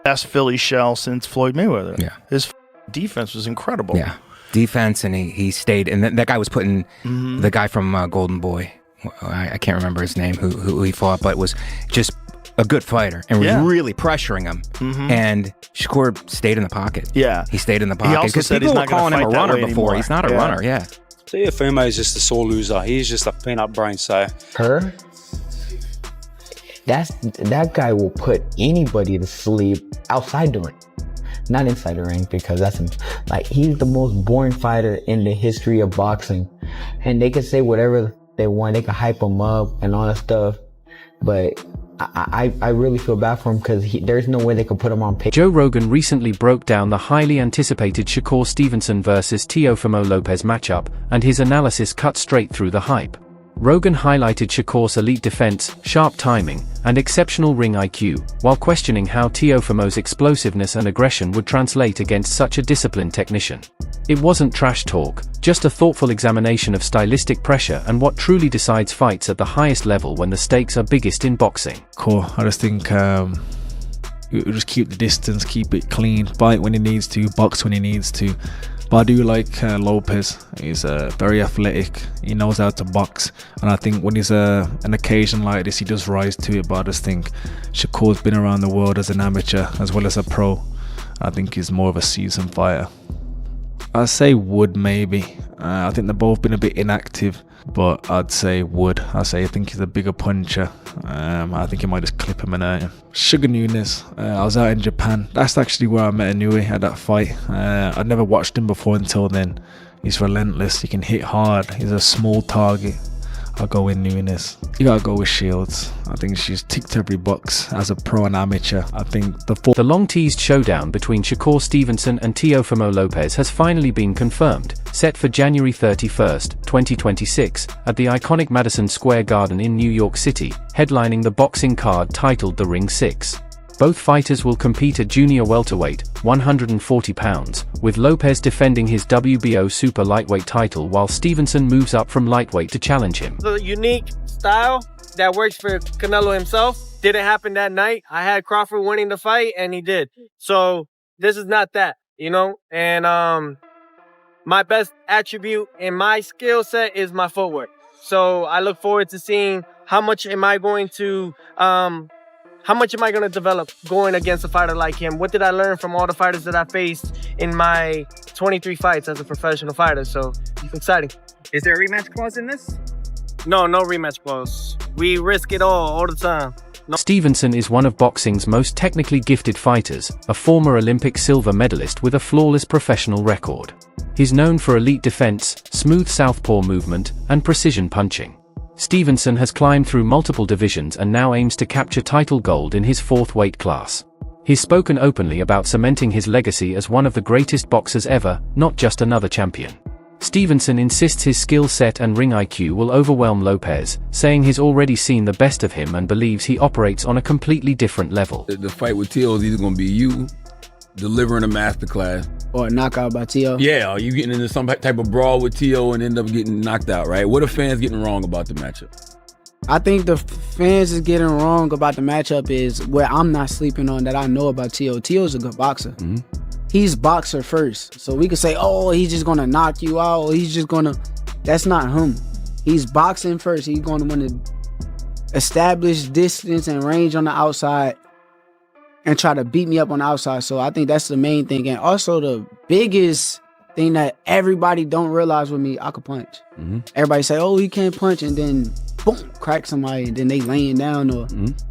best Philly shell since Floyd Mayweather. Yeah. His defense was incredible. Yeah. Defense, and he stayed. And that guy was putting the guy from Golden Boy. I can't remember his name, who he fought, but was just a good fighter and was really pressuring him. And Shakur stayed in the pocket. Yeah. He stayed in the pocket. He also because said people he's were not gonna calling him a fight that runner way before. anymore. He's not a runner, yeah. Teofimo is just a sore loser. He's just a peanut brain, so. Her? That guy will put anybody to sleep outside the ring. Not inside the ring, because he's the most boring fighter in the history of boxing. And they can say whatever they want. They can hype him up and all that stuff. But I really feel bad for him, because there's no way they could put him on paper. Joe Rogan recently broke down the highly anticipated Shakur Stevenson versus Teofimo Lopez matchup, and his analysis cut straight through the hype. Rogan highlighted Shakur's elite defense, sharp timing, and exceptional ring IQ, while questioning how Teofimo's explosiveness and aggression would translate against such a disciplined technician. It wasn't trash talk, just a thoughtful examination of stylistic pressure and what truly decides fights at the highest level when the stakes are biggest in boxing. Cool. I just think you just keep the distance, keep it clean, fight when he needs to, box when he needs to. But I do like Lopez. He's very athletic. He knows how to box, and I think when he's an occasion like this, he does rise to it. But I just think Shakur's been around the world as an amateur as well as a pro. I think he's more of a seasoned fighter. I'd say Wood, maybe. I think they've both been a bit inactive, but I'd say Wood. I think he's a bigger puncher. I think he might just clip him and hurt him. Sugar Nunes, I was out in Japan. That's actually where I met Inoue at that fight. I'd never watched him before until then. He's relentless. He can hit hard. He's a small target. I'll go with Nunes. You gotta go with Shields. I think she's ticked every box as a pro and amateur. I think the long-teased showdown between Shakur Stevenson and Teofimo Lopez has finally been confirmed, set for January 31st, 2026, at the iconic Madison Square Garden in New York City, headlining the boxing card titled The Ring 6. Both fighters will compete at junior welterweight, 140 pounds, with Lopez defending his WBO super lightweight title while Stevenson moves up from lightweight to challenge him. The unique style that works for Canelo himself didn't happen that night. I had Crawford winning the fight, and he did. So this is not that, you know? And my best attribute in my skill set is my footwork. So I look forward to seeing how much am I going to develop going against a fighter like him? What did I learn from all the fighters that I faced in my 23 fights as a professional fighter? So it's exciting. Is there a rematch clause in this? No rematch clause. We risk it all the time. No. Stevenson is one of boxing's most technically gifted fighters, a former Olympic silver medalist with a flawless professional record. He's known for elite defense, smooth southpaw movement, and precision punching. Stevenson has climbed through multiple divisions and now aims to capture title gold in his fourth weight class. He's spoken openly about cementing his legacy as one of the greatest boxers ever, not just another champion. Stevenson insists his skill set and ring IQ will overwhelm Lopez, saying he's already seen the best of him and believes he operates on a completely different level. The fight with Teo is either going to be you delivering a masterclass, or a knockout by Teo. Yeah, or you getting into some type of brawl with Teo and end up getting knocked out, right? What are fans getting wrong about the matchup? I think the fans is getting wrong about the matchup is where I'm not sleeping on that I know about Teo. Teo's a good boxer. Mm-hmm. He's boxer first. So we could say, oh, he's just going to knock you out. He's just going to... That's not him. He's boxing first. He's going to want to establish distance and range on the outside and try to beat me up on the outside. So I think that's the main thing. And also the biggest thing that everybody don't realize with me, I could punch. Mm-hmm. Everybody say, oh, he can't punch, and then boom, crack somebody, and then they laying down, or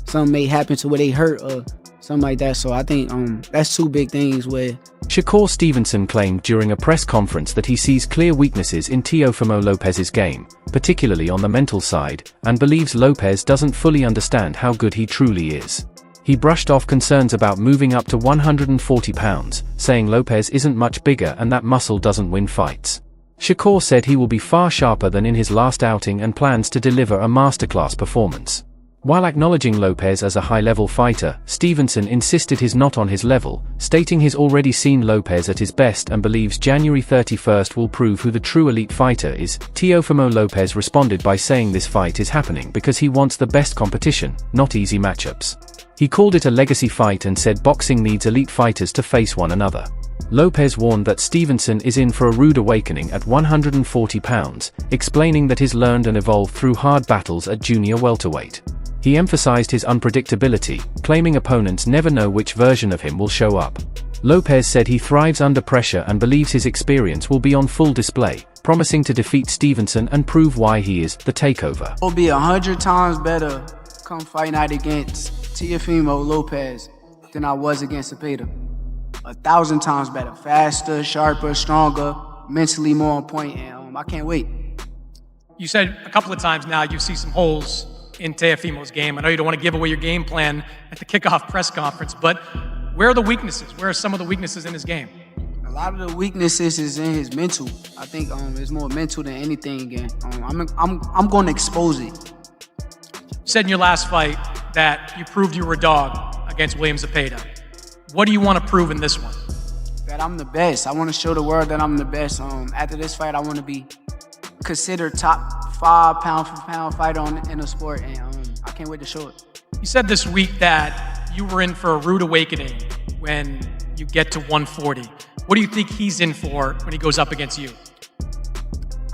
something may happen to where they hurt or something like that. So I think that's two big things where... Shakur Stevenson claimed during a press conference that he sees clear weaknesses in Teofimo Lopez's game, particularly on the mental side, and believes Lopez doesn't fully understand how good he truly is. He brushed off concerns about moving up to 140 pounds, saying Lopez isn't much bigger and that muscle doesn't win fights. Shakur said he will be far sharper than in his last outing and plans to deliver a masterclass performance. While acknowledging Lopez as a high-level fighter, Stevenson insisted he's not on his level, stating he's already seen Lopez at his best and believes January 31st will prove who the true elite fighter is. Teofimo Lopez responded by saying this fight is happening because he wants the best competition, not easy matchups. He called it a legacy fight and said boxing needs elite fighters to face one another. Lopez warned that Stevenson is in for a rude awakening at 140 pounds, explaining that he's learned and evolved through hard battles at junior welterweight. He emphasized his unpredictability, claiming opponents never know which version of him will show up. Lopez said he thrives under pressure and believes his experience will be on full display, promising to defeat Stevenson and prove why he is the takeover. It'll be 100 times better come fight night against Teofimo Lopez than I was against Cepeda. 1,000 times better. Faster, sharper, stronger, mentally more on point, and I can't wait. You said a couple of times now you see some holes in Teofimo's game. I know you don't want to give away your game plan at the kickoff press conference, but where are the weaknesses? Where are some of the weaknesses in his game? A lot of the weaknesses is in his mental. I think it's more mental than anything, and I'm going to expose it. You said in your last fight that you proved you were a dog against William Zepeda. What do you want to prove in this one? That I'm the best. I want to show the world that I'm the best. After this fight, I want to be considered top 5 pound-for-pound fighter in the sport, and I can't wait to show it. You said this week that you were in for a rude awakening when you get to 140. What do you think he's in for when he goes up against you?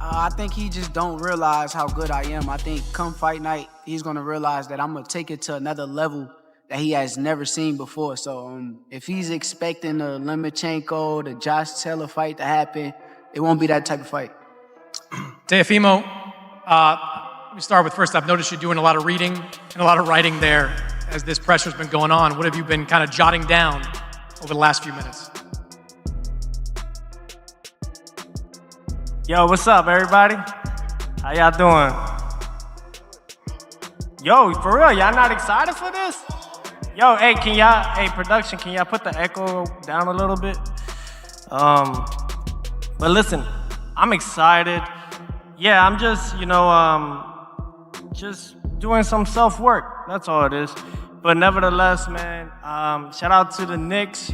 I think he just don't realize how good I am. I think come fight night, he's going to realize that I'm going to take it to another level that he has never seen before. So if he's expecting the Lomachenko, the Josh Taylor fight to happen, it won't be that type of fight. Teofimo, let me start with first, I've noticed you're doing a lot of reading and a lot of writing there as this pressure's been going on. What have you been kind of jotting down over the last few minutes? Yo, what's up, everybody? How y'all doing? Yo, for real, y'all not excited for this? Yo, hey, production, can y'all put the echo down a little bit? But listen, I'm excited. Yeah, I'm just, just doing some self-work. That's all it is. But nevertheless, man, shout out to the Knicks.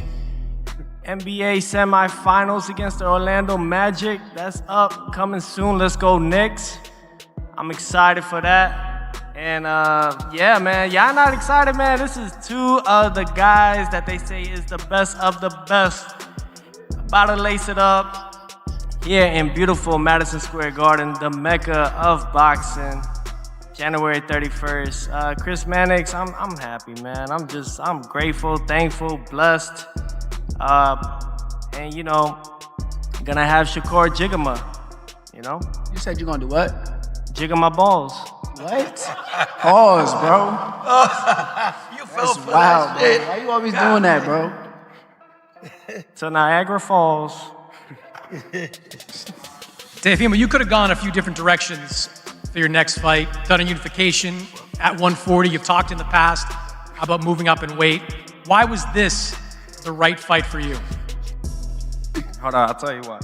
NBA semifinals against the Orlando Magic. That's up, coming soon. Let's go Knicks. I'm excited for that. And yeah, man, y'all not excited, man? This is 2 of the guys that they say is the best of the best. About to lace it up here in beautiful Madison Square Garden, the mecca of boxing. January 31st. Chris Mannix, I'm happy, man. I'm grateful, thankful, blessed. And gonna have Shakur Jigama, You said you're going to do what? Jigga my balls. What? Pause, bro. You fell That's for wild, that shit. bro. Why you always doing that, bro? To Niagara Falls. Teofimo, you could have gone a few different directions for your next fight. Done a unification at 140. You've talked in the past about moving up in weight. Why was this the right fight for you? Hold on, I'll tell you why.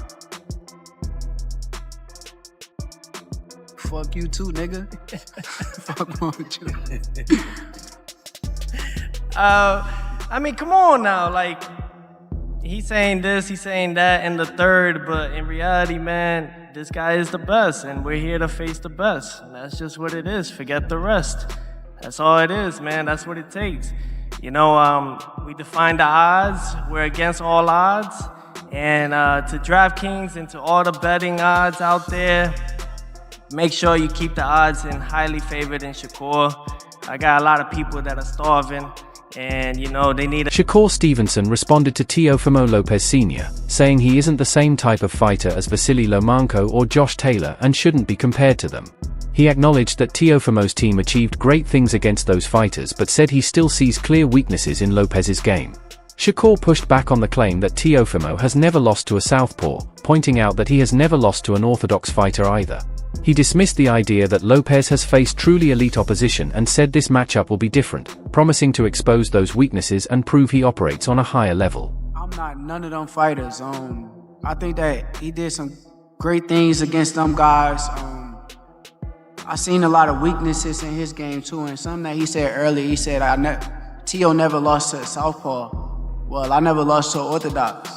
Fuck you too, nigga. Fuck wrong with you. I mean, come on now. Like, he's saying this, he's saying that, and the third, but in reality, man, this guy is the best, and we're here to face the best. And that's just what it is. Forget the rest. That's all it is, man. That's what it takes. We define the odds. We're against all odds. And to DraftKings and to all the betting odds out there, make sure you keep the odds in highly favored in Shakur. I got a lot of people that are starving, and they need a... Shakur Stevenson responded to Teofimo Lopez Sr., saying he isn't the same type of fighter as Vasily Lomachenko or Josh Taylor and shouldn't be compared to them. He acknowledged that Teofimo's team achieved great things against those fighters but said he still sees clear weaknesses in Lopez's game. Shakur pushed back on the claim that Teofimo has never lost to a southpaw, pointing out that he has never lost to an orthodox fighter either. He dismissed the idea that Lopez has faced truly elite opposition and said this matchup will be different, promising to expose those weaknesses and prove he operates on a higher level. I'm not none of them fighters. I think that he did some great things against them guys. I seen a lot of weaknesses in his game too, and something that he said earlier, he said, Teo never lost to a southpaw. Well, I never lost to an orthodox.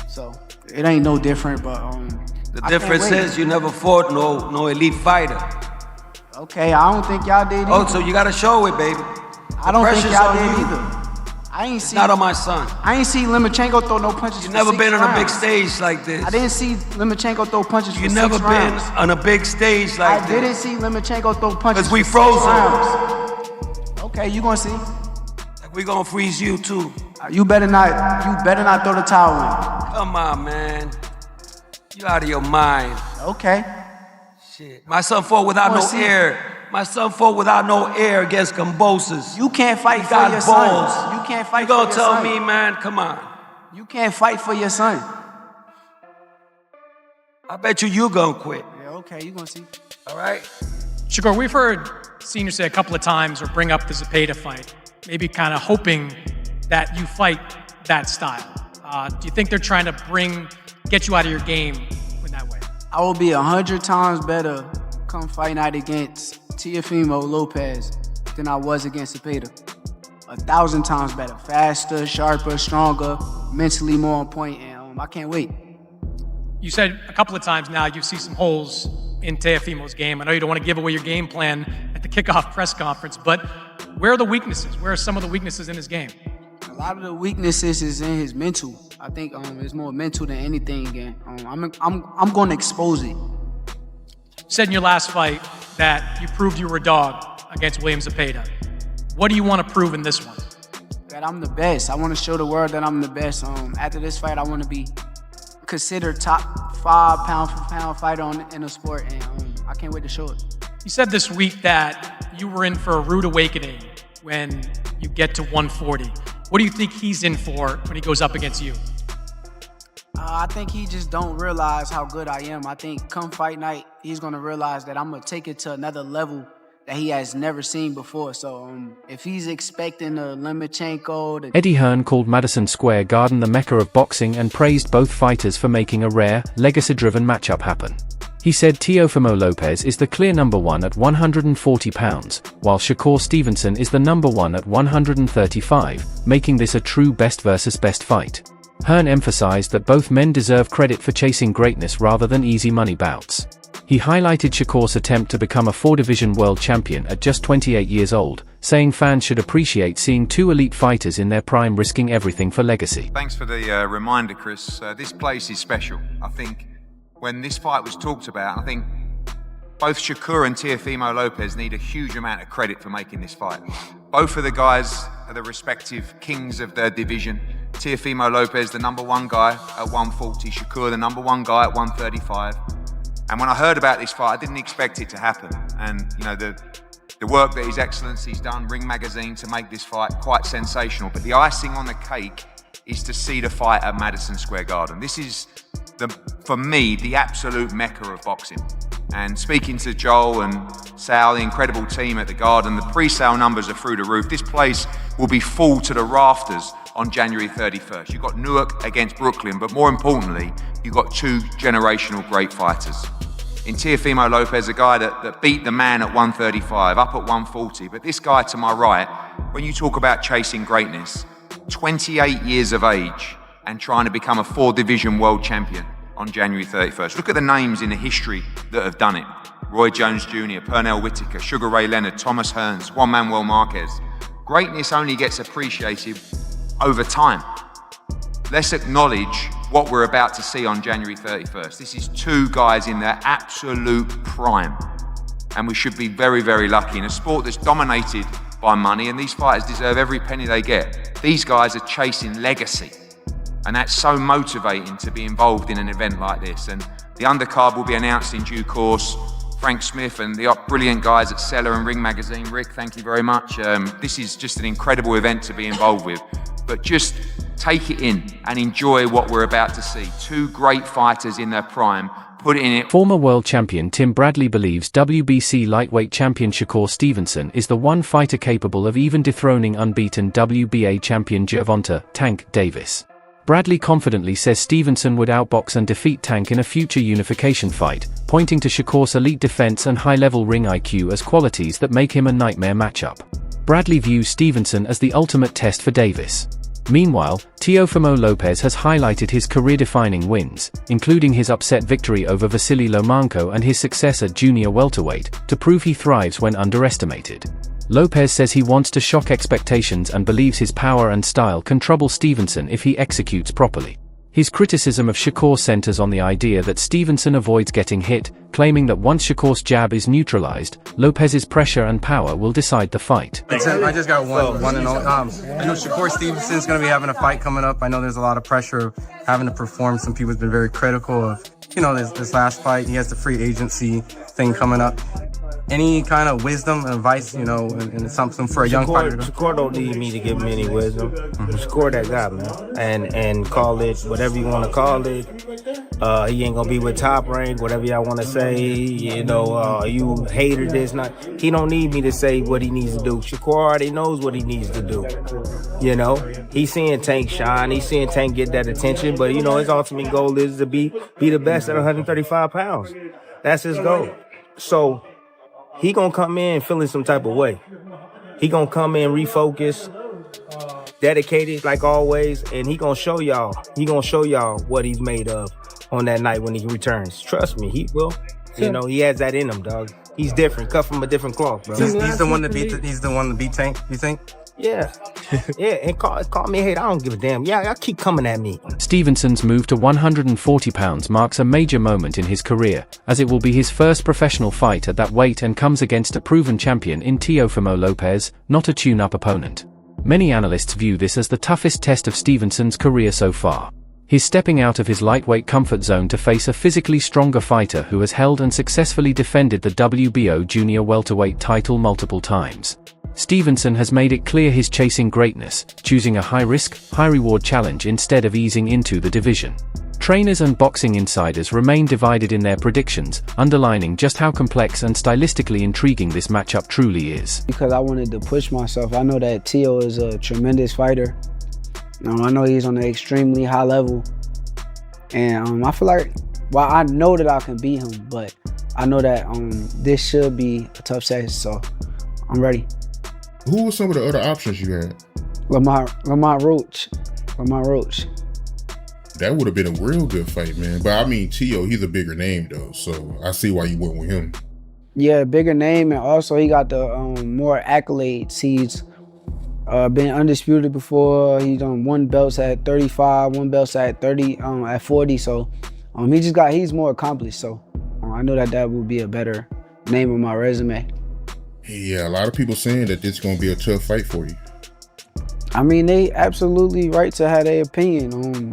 So, it ain't no different, but... The difference is you never fought no elite fighter. Okay, I don't think y'all did either. Oh, so you gotta show it, baby. I don't think pressure's y'all on did you. either. I ain't see. Not on my son. I ain't see Lomachenko throw no punches. You've for never 6 been on a big rounds. stage like this. I didn't see Lomachenko throw punches for You've 6 never been rounds. on a big stage like I this. didn't see Lomachenko throw punches. 'Cause we for 6 froze him. rounds. Okay, you gonna see. We're gonna freeze you too. You better not throw the towel in. Come on, man. You out of your mind. Okay. Shit. My son fought without Wanna no see? air. My son fought without no air against Cambosos. You can't fight He for got your balls. son. You can't fight You for gonna your tell son. me, man? Come on. You can't fight for your son. I bet you gonna quit. Yeah, okay, you gonna see. All right? Shakur, we've heard seniors say a couple of times or bring up the Zepeda fight, maybe kind of hoping that you fight that style. Do you think they're trying to get you out of your game in that way? I will be 100 times better come fight night against Teofimo Lopez than I was against Zepeda. 1,000 times better. Faster, sharper, stronger, mentally more on point, and I can't wait. You said a couple of times now you see some holes in Teofimo's game. I know you don't want to give away your game plan at the kickoff press conference, but where are the weaknesses? Where are some of the weaknesses in his game? A lot of the weaknesses is in his mental. I think it's more mental than anything. And I'm going to expose it. You said in your last fight that you proved you were a dog against William Zepeda. What do you want to prove in this one? That I'm the best. I want to show the world that I'm the best. After this fight, I want to be considered top 5 pound-for-pound fighter in the sport, and I can't wait to show it. You said this week that you were in for a rude awakening when you get to 140. What do you think he's in for when he goes up against you? I think he just don't realize how good I am. I think come fight night, he's going to realize that I'm going to take it to another level that he has never seen before. So if he's expecting a Lomachenko... Eddie Hearn called Madison Square Garden the Mecca of boxing and praised both fighters for making a rare, legacy-driven matchup happen. He said Teofimo Lopez is the clear number 1 at 140 pounds, while Shakur Stevenson is the number 1 at 135, making this a true best versus best fight. Hearn emphasized that both men deserve credit for chasing greatness rather than easy money bouts. He highlighted Shakur's attempt to become a 4-division world champion at just 28 years old, saying fans should appreciate seeing 2 elite fighters in their prime risking everything for legacy. Thanks for the reminder, Chris. This place is special. I think when this fight was talked about, I think both Shakur and Teofimo Lopez need a huge amount of credit for making this fight. Both of the guys are the respective kings of their division. Teofimo Lopez, the number 1 guy at 140, Shakur, the number 1 guy at 135. And when I heard about this fight, I didn't expect it to happen. And you know, the work that His Excellency's done, Ring Magazine, to make this fight quite sensational. But the icing on the cake is to see the fight at Madison Square Garden. This is, for me, the absolute mecca of boxing. And speaking to Joel and Sal, the incredible team at the Garden, the pre-sale numbers are through the roof. This place will be full to the rafters on January 31st. You've got Newark against Brooklyn, but more importantly, you've got 2 generational great fighters. In Teofimo Lopez, a guy that beat the man at 135, up at 140. But this guy to my right, when you talk about chasing greatness, 28 years of age and trying to become a 4-division world champion on January 31st. Look at the names in the history that have done it. Roy Jones Jr., Pernell Whitaker, Sugar Ray Leonard, Thomas Hearns, Juan Manuel Marquez. Greatness only gets appreciated over time. Let's acknowledge what we're about to see on January 31st. This is 2 guys in their absolute prime. And we should be very, very lucky in a sport that's dominated by money, and these fighters deserve every penny they get. These guys are chasing legacy. And that's so motivating to be involved in an event like this. And the undercard will be announced in due course. Frank Smith and the brilliant guys at Seller and Ring Magazine. Rick, thank you very much. This is just an incredible event to be involved with. But just take it in and enjoy what we're about to see. 2 great fighters in their prime. Put it in it. Former world champion Tim Bradley believes WBC lightweight champion Shakur Stevenson is the one fighter capable of even dethroning unbeaten WBA champion Gervonta "Tank" Davis. Bradley confidently says Stevenson would outbox and defeat Tank in a future unification fight, pointing to Shakur's elite defense and high-level ring IQ as qualities that make him a nightmare matchup. Bradley views Stevenson as the ultimate test for Davis. Meanwhile, Teofimo Lopez has highlighted his career-defining wins, including his upset victory over Vasily Lomachenko and his success at junior welterweight, to prove he thrives when underestimated. Lopez says he wants to shock expectations and believes his power and style can trouble Stevenson if he executes properly. His criticism of Shakur centers on the idea that Stevenson avoids getting hit, claiming that once Shakur's jab is neutralized, Lopez's pressure and power will decide the fight. I just got one and all. I know Shakur Stevenson's going to be having a fight coming up. I know there's a lot of pressure of having to perform. Some people have been very critical of, this last fight. He has the free agency thing coming up. Any kind of wisdom and advice, and something for a young fighter? Shakur don't need me to give him any wisdom. Shakur that guy, man. And call it whatever you want to call it. He ain't gonna be with Top Rank, whatever y'all want to say. You hated this. He don't need me to say what he needs to do. Shakur already knows what he needs to do. He's seeing Tank shine. He's seeing Tank get that attention. But his ultimate goal is to be the best at 135 pounds. That's his goal. So he gonna come in feeling some type of way. He gonna come in refocused, dedicated like always, and he gonna show y'all. He gonna show y'all what he's made of on that night when he returns. Trust me, he will. He has that in him, dog. He's different, cut from a different cloth, bro. He's the one to beat. He's the one to beat Tank. You think? Yeah, and call me a hater. I don't give a damn. Yeah, y'all keep coming at me. Stevenson's move to 140 pounds marks a major moment in his career, as it will be his first professional fight at that weight and comes against a proven champion in Teofimo Lopez, not a tune-up opponent. Many analysts view this as the toughest test of Stevenson's career so far. He's stepping out of his lightweight comfort zone to face a physically stronger fighter who has held and successfully defended the WBO junior welterweight title multiple times. Stevenson has made it clear he's chasing greatness, choosing a high-risk, high-reward challenge instead of easing into the division. Trainers and boxing insiders remain divided in their predictions, underlining just how complex and stylistically intriguing this matchup truly is. Because I wanted to push myself. I know that Teo is a tremendous fighter. I know he's on an extremely high level. And I feel like, I know that I can beat him, but I know that this should be a tough session, so I'm ready. Who were some of the other options you had? Lamar Roach. That would have been a real good fight, man. But I mean, Teo, he's a bigger name though, so I see why you went with him. Yeah, bigger name, and also he got the more accolades. He's been undisputed before. He's won belts at 35, won belts at 30, at 40. So he's more accomplished. So I know that would be a better name on my resume. Yeah, a lot of people saying that this is going to be a tough fight for you. I mean, they absolutely right to have their opinion.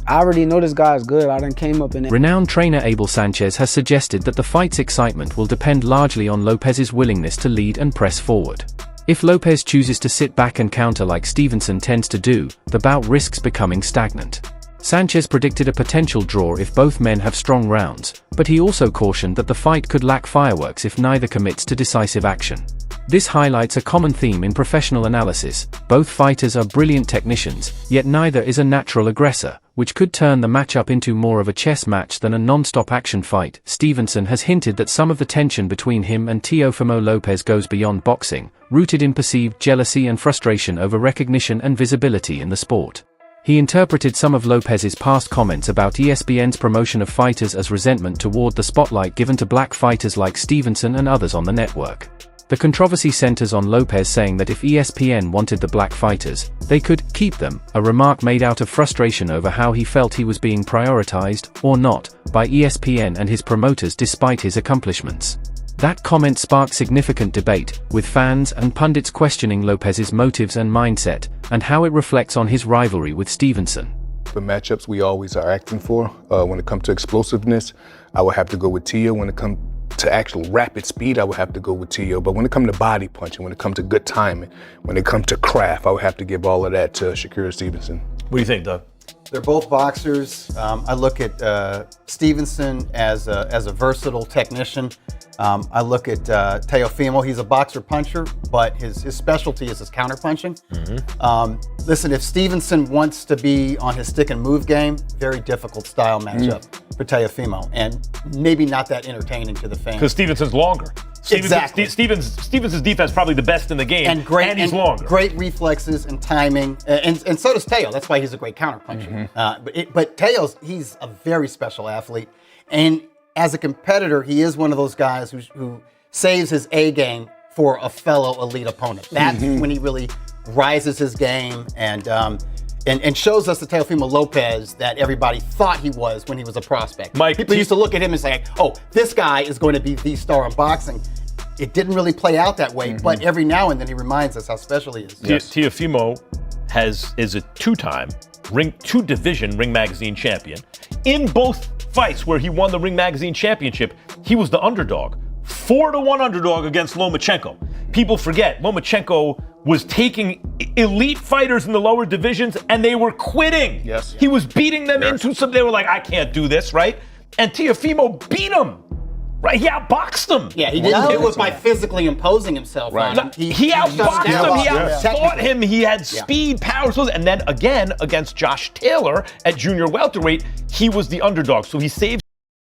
I already know this guy's good. I done came up in it. Renowned trainer Abel Sanchez has suggested that the fight's excitement will depend largely on Lopez's willingness to lead and press forward. If Lopez chooses to sit back and counter like Stevenson tends to do, the bout risks becoming stagnant. Sanchez predicted a potential draw if both men have strong rounds, but he also cautioned that the fight could lack fireworks if neither commits to decisive action. This highlights a common theme in professional analysis. Both fighters are brilliant technicians, yet neither is a natural aggressor, which could turn the matchup into more of a chess match than a non-stop action fight. Stevenson has hinted that some of the tension between him and Teofimo Lopez goes beyond boxing, rooted in perceived jealousy and frustration over recognition and visibility in the sport. He interpreted some of Lopez's past comments about ESPN's promotion of fighters as resentment toward the spotlight given to black fighters like Stevenson and others on the network. The controversy centers on Lopez saying that if ESPN wanted the black fighters, they could keep them, a remark made out of frustration over how he felt he was being prioritized, or not, by ESPN and his promoters despite his accomplishments. That comment sparked significant debate, with fans and pundits questioning Lopez's motives and mindset, and how it reflects on his rivalry with Stevenson. The matchups we always are acting for, when it comes to explosiveness, I would have to go with Teo. When it comes to actual rapid speed, I would have to go with Teo. But when it comes to body punching, when it comes to good timing, when it comes to craft, I would have to give all of that to Shakur Stevenson. What do you think, Doug? They're both boxers. I look at Stevenson as a versatile technician. I look at Teofimo. He's a boxer puncher, but his specialty is his counter punching. Listen, if Stevenson wants to be on his stick and move game, very difficult style matchup for Teofimo, and maybe not that entertaining to the fans. Because Stevenson's longer. Exactly. Stevenson's defense probably the best in the game, and he's longer. Great reflexes and timing, and so does Teo. That's why he's a great counter puncher. But he's a very special athlete, and as a competitor, he is one of those guys who saves his A game for a fellow elite opponent. That's when he really rises his game and shows us the Teofimo Lopez that everybody thought he was when he was a prospect. People used to look at him and say, oh, this guy is going to be the star in boxing. It didn't really play out that way, but every now and then he reminds us how special he is. Teofimo is a two-time two-division Ring Magazine champion. In both fights where he won the Ring Magazine championship, he was the underdog. 4-1 underdog against Lomachenko. People forget, Lomachenko was taking elite fighters in the lower divisions and they were quitting. Yes. He was beating them into some, they were like, I can't do this, right? And Teofimo beat him. Right, he outboxed him. Yeah, he didn't do it by physically imposing himself on him. He outboxed him, he outfought him, he had speed, power, and then again, against Josh Taylor at junior welterweight, he was the underdog. So he saved